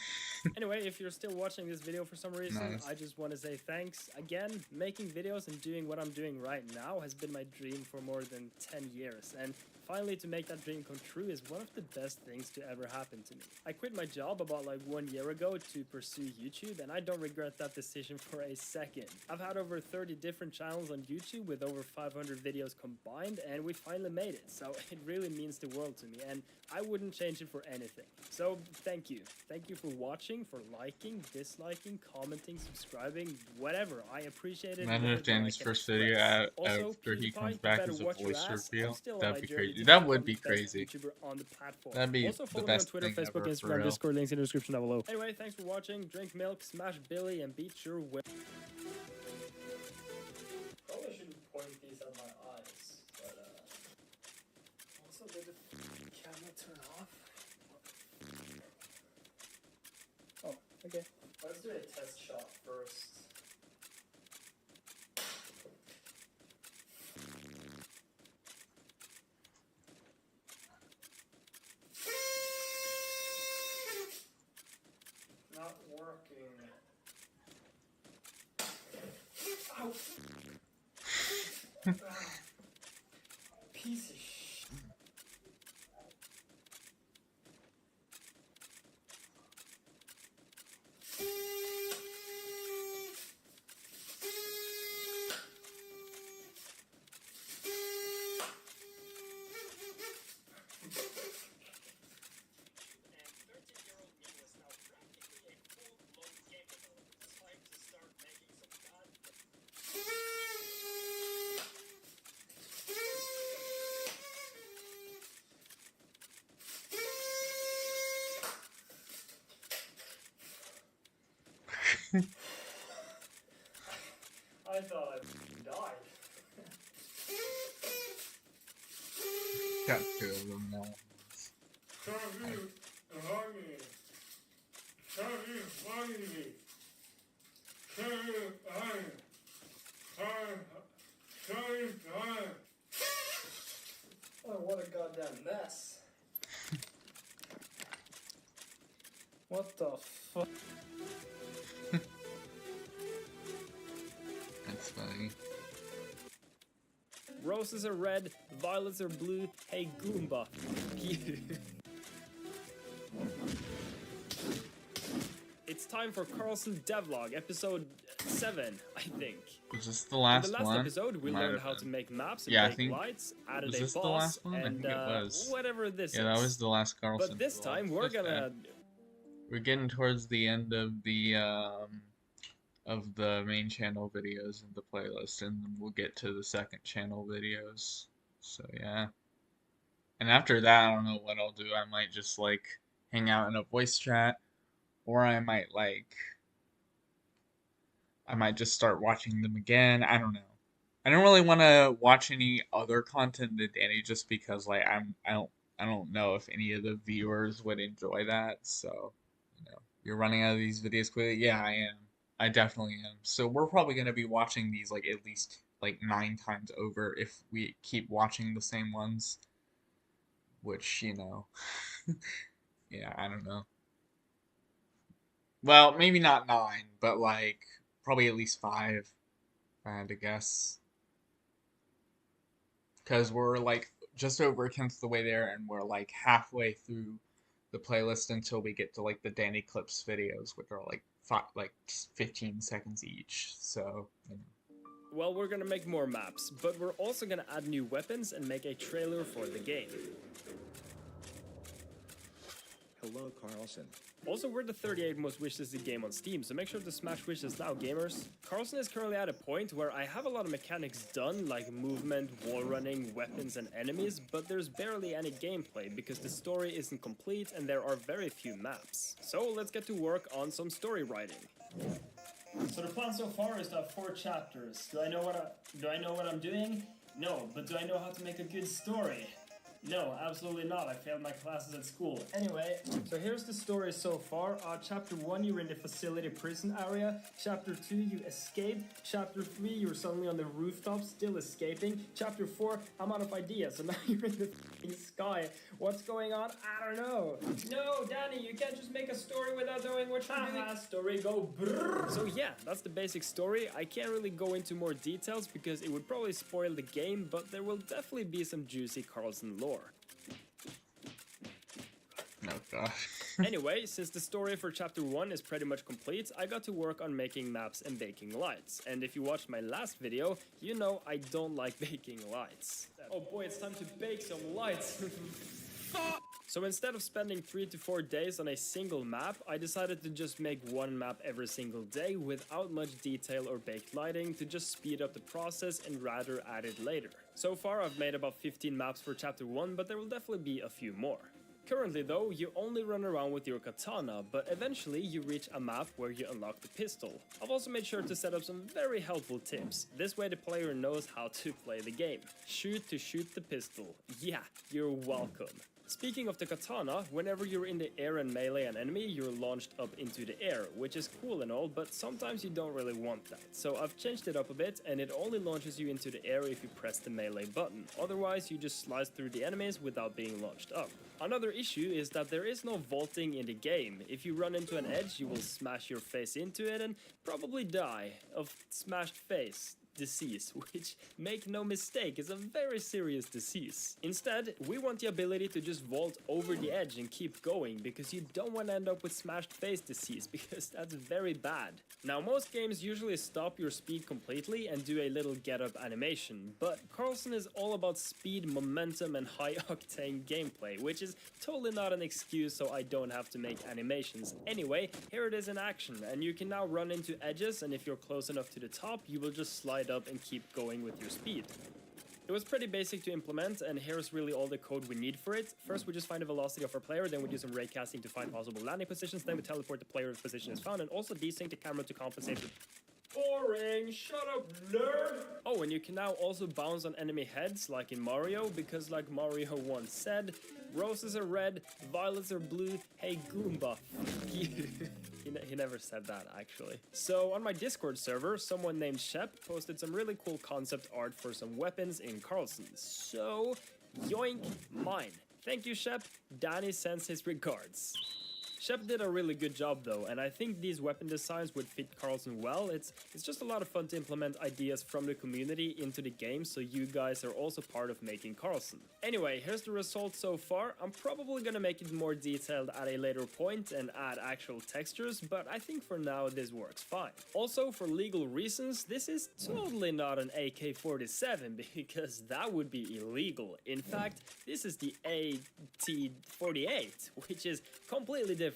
Anyway, if you're still watching this video for some reason, Nice. I just want to say thanks. Again, making videos and doing what I'm doing right now has been my dream for more than 10 years. And finally, to make that dream come true is one of the best things to ever happen to me. I quit my job about like 1 year ago to pursue YouTube, and I don't regret that decision for a second. I've had over 30 different channels on YouTube with over 500 videos combined, and we finally made it. So it really means the world to me, and I wouldn't change it for anything. So thank you. Thank you for watching, for liking, disliking, commenting, subscribing, whatever. I appreciate it. Imagine more if than I Danny's can first video express. Also, after he PewDiePie, comes you back better as a watch your voice ass. reveal. I'm still on That'd my be journey crazy. to That become would be the best crazy. YouTuber on the platform. That'd be Also the follow me on best Twitter, thing Facebook, ever, for Instagram, real. Discord, links in the description down below. Anyway, thanks for watching. Drink milk, smash Billy, and beat your will. Probably shouldn't point these at my eyes, but also did the camera turn off? Oh, okay. Let's do a test shot first. Not working. Ow. Piece of shit. I thought I died. Got two of them now. Oh, what a goddamn mess. What the fuck? That's funny. Roses are red, violets are blue. Hey Goomba. It's time for Karlson Devlog, episode 7, I think. Was this the In last the last one? episode, we Might learned have how to been. make maps and Yeah, I make think- lights, added was a this the boss, last one? I and think it was. whatever this Yeah, is. that was the last Carlson. But this vlog. time, we're Okay. gonna... We're getting towards the end of the main channel videos in the playlist, and then we'll get to the second channel videos. So yeah. And after that, I don't know what I'll do. I might just like hang out in a voice chat, or I might just start watching them again. I don't know. I don't really want to watch any other content than Danny, just because like I don't know if any of the viewers would enjoy that. So, you know, you're running out of these videos quickly. Yeah, I am. I definitely am. So we're probably gonna be watching these like at least like 9 times over if we keep watching the same ones. Which, you know, yeah, I don't know. Well, maybe not 9, but like probably at least 5, if I had to guess. Because we're like just over a tenth of the way there, and we're like halfway through the playlist until we get to like the Danny Clips videos, which are like 15 seconds each. So, you know. Well, we're gonna make more maps, but we're also gonna add new weapons and make a trailer for the game. Hello, Karlson. Also, we're the 38 most wishes game on Steam, so make sure to smash wishes now, gamers. Karlson is currently at a point where I have a lot of mechanics done, like movement, wall running, weapons, and enemies, but there's barely any gameplay because the story isn't complete and there are very few maps. So let's get to work on some story writing. So the plan so far is to have 4 chapters. Do I know what I'm doing? No, but do I know how to make a good story? No, absolutely not. I failed my classes at school. Anyway, so here's the story so far. Chapter 1, you're in the facility prison area. Chapter 2, you escaped. Chapter 3, you're suddenly on the rooftop, still escaping. Chapter 4, I'm out of ideas, so now you're in the f***ing sky. What's going on? I don't know. No, Danny, you can't just make a story without knowing what you're doing. Story go brrrr. So yeah, that's the basic story. I can't really go into more details because it would probably spoil the game, but there will definitely be some juicy Karlson lore. Oh god. Anyway, since the story for chapter 1 is pretty much complete, I got to work on making maps and baking lights. And if you watched my last video, you know I don't like baking lights. Oh boy, it's time to bake some lights. So instead of spending 3 to 4 days on a single map, I decided to just make one map every single day without much detail or baked lighting to just speed up the process and rather add it later. So far I've made about 15 maps for chapter 1, but there will definitely be a few more. Currently though, you only run around with your katana, but eventually you reach a map where you unlock the pistol. I've also made sure to set up some very helpful tips. This way the player knows how to play the game. Shoot to shoot the pistol. Yeah, you're welcome. Speaking of the katana, whenever you're in the air and melee an enemy, you're launched up into the air, which is cool and all, but sometimes you don't really want that. So I've changed it up a bit, and it only launches you into the air if you press the melee button. Otherwise, you just slice through the enemies without being launched up. Another issue is that there is no vaulting in the game. If you run into an edge, you will smash your face into it and probably die of smashed face disease, which, make no mistake, is a very serious disease. Instead, we want the ability to just vault over the edge and keep going, because you don't want to end up with smashed face disease, because that's very bad. Now, most games usually stop your speed completely and do a little get-up animation, but Karlson is all about speed, momentum, and high-octane gameplay, which is totally not an excuse so I don't have to make animations. Anyway, here it is in action, and you can now run into edges, and if you're close enough to the top, you will just slide up and keep going with your speed. It was pretty basic to implement, and here's really all the code we need for it. First, we just find the velocity of our player, then we do some raycasting to find possible landing positions, then we teleport the player if position is found, and also desync the camera to compensate for... Boring! Shut up, nerd! Oh, and you can now also bounce on enemy heads, like in Mario, because like Mario once said, roses are red, violets are blue, hey Goomba, fuck you. He never said that, actually. So, on my Discord server, someone named Shep posted some really cool concept art for some weapons in Karlson. So, yoink, mine. Thank you, Shep. Danny sends his regards. Shep did a really good job though, and I think these weapon designs would fit Karlson well. It's just a lot of fun to implement ideas from the community into the game, so you guys are also part of making Karlson. Anyway, here's the result so far. I'm probably gonna make it more detailed at a later point and add actual textures, but I think for now this works fine. Also, for legal reasons, this is totally not an AK-47 because that would be illegal. In fact, this is the AT-48, which is completely different.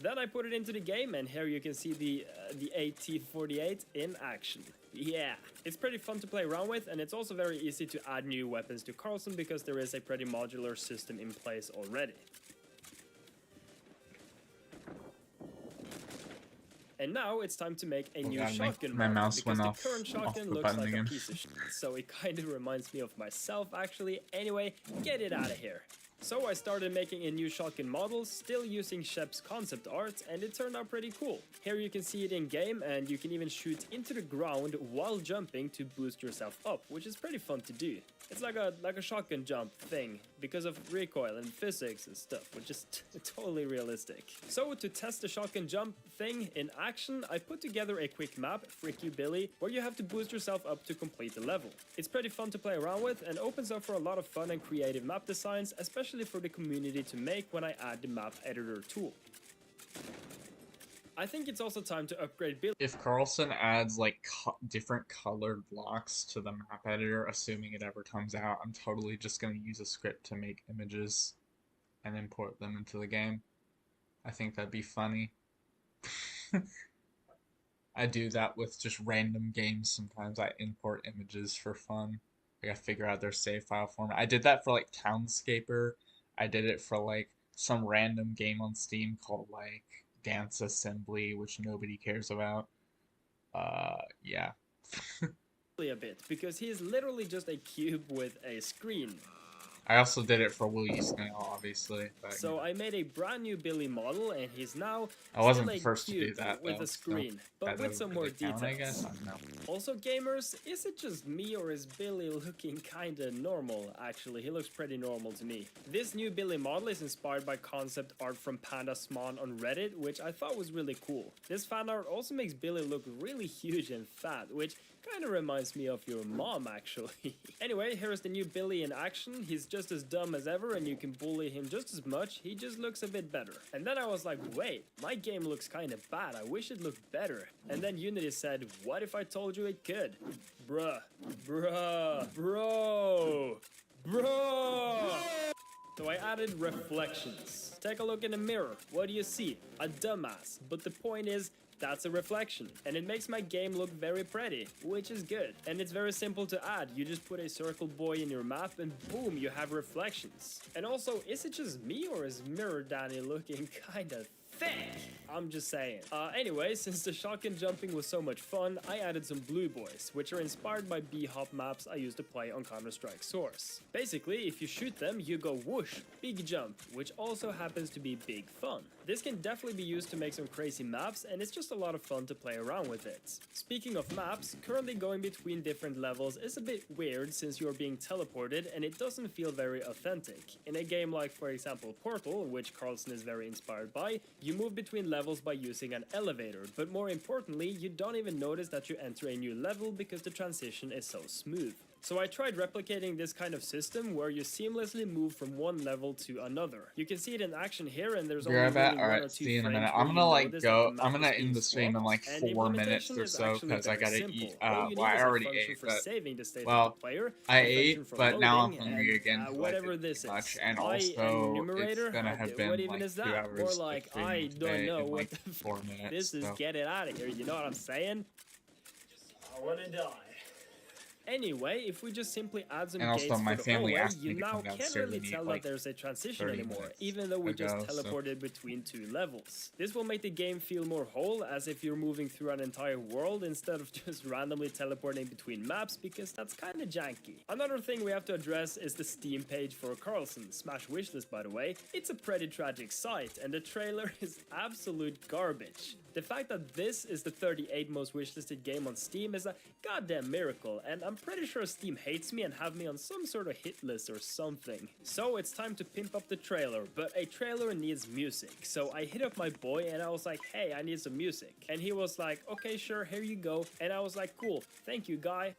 Then I put it into the game, and here you can see the AT-48 in action. Yeah, it's pretty fun to play around with, and it's also very easy to add new weapons to Karlson because there is a pretty modular system in place already. And now it's time to make a new shotgun my mouse because went the current off shotgun the looks button like again. a piece of shit, so it kind of reminds me of myself actually. Anyway, get it out of here. So I started making a new shotgun model, still using Shep's concept art, and it turned out pretty cool. Here you can see it in game, and you can even shoot into the ground while jumping to boost yourself up, which is pretty fun to do. It's like a shotgun jump thing, because of recoil and physics and stuff, which is totally realistic. So to test the shotgun jump thing in action, I put together a quick map, Frick You Billy, where you have to boost yourself up to complete the level. It's pretty fun to play around with and opens up for a lot of fun and creative map designs, especially for the community to make when I add the map editor tool. I think it's also time to upgrade Billy. If Karlson adds like different colored blocks to the map editor, assuming it ever comes out, I'm totally just going to use a script to make images and import them into the game. I think that'd be funny. I do that with just random games sometimes. I import images for fun. I gotta figure out their save file format. I did that for like Townscaper. I did it for like some random game on Steam called like Dance Assembly, which nobody cares about. Yeah. A bit, because he is literally just a cube with a screen. I also did it for Will You Snail, obviously. But, So I made a brand new Billy model, and he's now I wasn't still the a first to do cube that, with though, a screen, so but that with doesn't some more really count, details. I guess. I don't know. Also, gamers, is it just me or is Billy looking kinda normal? Actually, he looks pretty normal to me. This new Billy model is inspired by concept art from Panda Sman on Reddit, which I thought was really cool. This fan art also makes Billy look really huge and fat, which kinda reminds me of your mom, actually. Anyway, here is the new Billy in action. He's just as dumb as ever, and you can bully him just as much. He just looks a bit better. And then I was like, wait, my game looks kinda bad. I wish it looked better. And then Unity said, what if I told you it could? Bruh. So I added reflections. Take a look in the mirror. What do you see? A dumbass. But the point is, that's a reflection, and it makes my game look very pretty, which is good. And it's very simple to add. You just put a circle boy in your map and boom, you have reflections. And also, is it just me or is Mirror Danny looking kinda thick? I'm just saying. Anyway, since the shotgun jumping was so much fun, I added some blue boys, which are inspired by B-hop maps I used to play on Counter-Strike Source. Basically, if you shoot them, you go whoosh, big jump, which also happens to be big fun. This can definitely be used to make some crazy maps, and it's just a lot of fun to play around with it. Speaking of maps, currently going between different levels is a bit weird since you're being teleported and it doesn't feel very authentic. In a game like, for example, Portal, which Karlson is very inspired by, you move between levels by using an elevator, but more importantly, you don't even notice that you enter a new level because the transition is so smooth. So I tried replicating this kind of system where you seamlessly move from one level to another. You can see it in action here, and there's only really one or two See you in a frames minute. where I'm you gonna like notice go. that the map I'm gonna is being end the stream in like swapped, and the 4 minutes implementation or is so actually because I very gotta simple. eat. All you Well, need I is a already function ate, for but saving the state well, of the player, I a function ate, for but now I'm loading, hungry and, again. 'Cause I whatever didn't this eat much, is. and I also enumerator, it's gonna have been what even like is 2 that? hours. More of like streaming I don't today know in, what like the 4 minutes. This is So. get it out of here. You know what I'm saying? I wanna die. Anyway, if we just simply add some And also, gates my for the family hallway, asked me you to now come can't downstairs really and eat, tell like, that there's a transition 30 anymore, minutes even though we just ago, so- teleported between 2 levels. This will make the game feel more whole, as if you're moving through an entire world instead of just randomly teleporting between maps, because that's kinda janky. Another thing we have to address is the Steam page for Karlson. Smash wishlist, by the way. It's a pretty tragic sight, and the trailer is absolute garbage. The fact that this is the 38th most wishlisted game on Steam is a goddamn miracle, and I'm pretty sure Steam hates me and have me on some sort of hit list or something. So it's time to pimp up the trailer, but a trailer needs music. So I hit up my boy and I was like, hey, I need some music. And he was like, okay, sure, here you go. And I was like, cool, thank you, guy.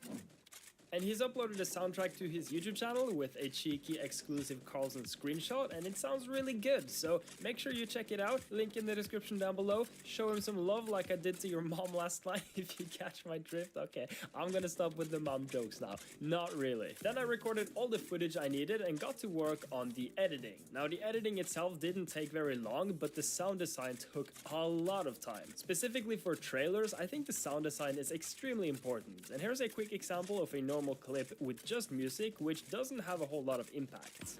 And he's uploaded a soundtrack to his YouTube channel with a cheeky exclusive Karlson screenshot, and it sounds really good, so make sure you check it out. Link in the description down below. Show him some love like I did to your mom last night, if you catch my drift. Okay, I'm gonna stop with the mom jokes now. Not really. Then I recorded all the footage I needed and got to work on the editing. Now, the editing itself didn't take very long, but the sound design took a lot of time. Specifically for trailers, I think the sound design is extremely important, and here's a quick example of a normal clip with just music, which doesn't have a whole lot of impact.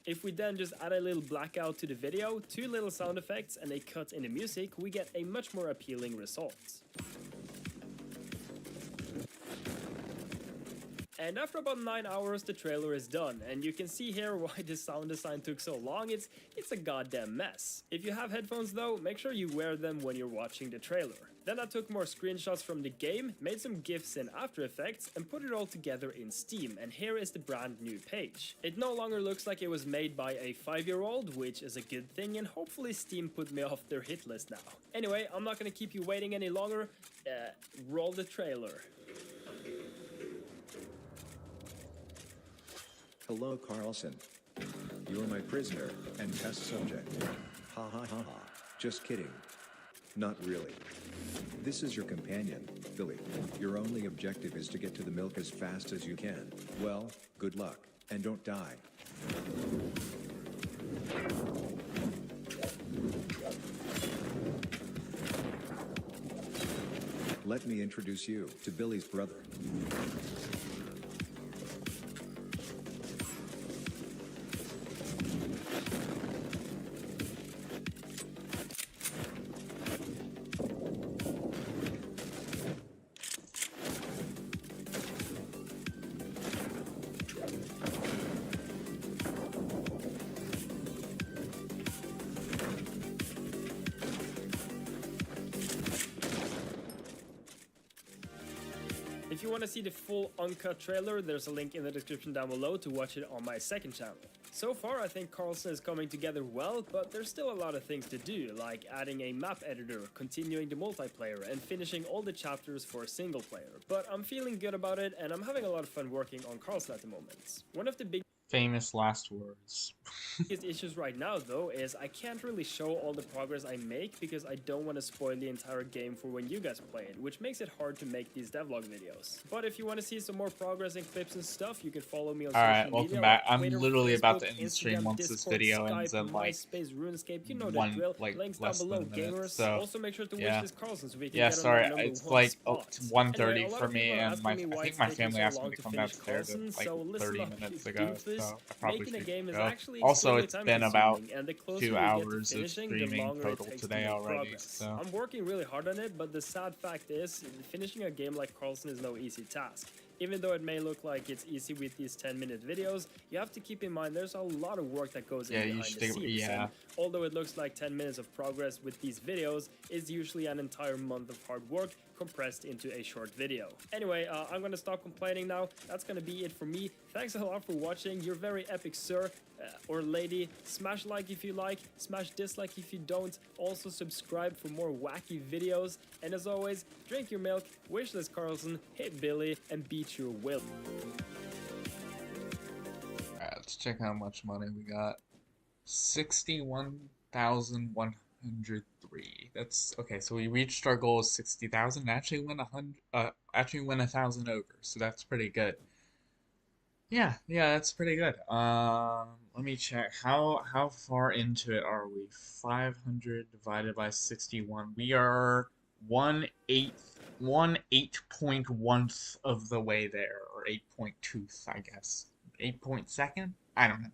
If we then just add a little blackout to the video, 2 little sound effects and a cut in the music, we get a much more appealing result. And after about 9 hours, the trailer is done, and you can see here why the sound design took so long. It's a goddamn mess. If you have headphones though, make sure you wear them when you're watching the trailer. Then I took more screenshots from the game, made some GIFs in After Effects, and put it all together in Steam, and here is the brand new page. It no longer looks like it was made by a 5-year-old, which is a good thing, and hopefully Steam put me off their hit list now. Anyway, I'm not gonna keep you waiting any longer. Roll the trailer. Hello, Karlson. You're my prisoner and test subject. Ha ha ha ha. Just kidding. Not really. This is your companion, Billy. Your only objective is to get to the milk as fast as you can. Well, good luck, and don't die. Let me introduce you to Billy's brother. If you want to see the full uncut trailer, there's a link in the description down below to watch it on my second channel. So far, I think Karlson is coming together well, but there's still a lot of things to do, like adding a map editor, continuing the multiplayer, and finishing all the chapters for single player. But I'm feeling good about it, and I'm having a lot of fun working on Karlson at the moment. One of the big Famous last words. biggest issues right now, though, is I can't really show all the progress I make because I don't want to spoil the entire game for when you guys play it, which makes it hard to make these devlog videos. But if you want to see some more progress and clips and stuff, you can follow me on social Alright, media. welcome back. like I'm Twitter, literally about to Facebook, end stream Instagram, once this Discord, video Skype, ends in like MySpace, RuneScape, you know the one, drill. like, Links down less below, than a minute, gamers. so, Also make sure to yeah. wish this Karlson so we can Yeah, get on sorry, that number it's one like spot. it's 1:30 Anyway, a lot for of me, people are and asking my me I why think it's my taking family so asked me long to to come finish downstairs Karlson, like so listen 30 up, minutes you ago, doofus. so I probably Making a should game is go. actually Also, extremely it's been about time-consuming, and the closer 2 you get to hours of finishing, the streaming longer it total takes to today make already, progress. so I'm working really hard on it, but the sad fact is, finishing a game like Karlson is no easy task. Even though it may look like it's easy with these 10-minute videos, you have to keep in mind there's a lot of work that goes in behind the scenes. And although it looks like 10 minutes of progress with these videos, it's usually an entire month of hard work compressed into a short video. Anyway, I'm gonna stop complaining now. That's gonna be it for me. Thanks a lot for watching. You're very epic, sir or lady. Smash like if you like, smash dislike if you don't. Also subscribe for more wacky videos. And as always, drink your milk, wish this Karlson, hit Billy, and beat your will. Alright, let's check how much money we got. 61,103. That's okay. So we reached our goal of 60,000. Actually went 1,000 over. So that's pretty good. Yeah, that's pretty good. Let me check. How far into it are we? 500 divided by 61. We are 1/8.1th of the way there, or 8.2th, I guess. 8.2nd? I don't know.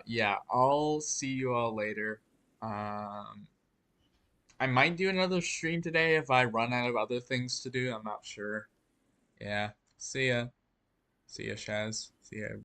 Yeah, I'll see you all later. I might do another stream today if I run out of other things to do. I'm not sure. Yeah. See ya. See ya, Shaz. See ya.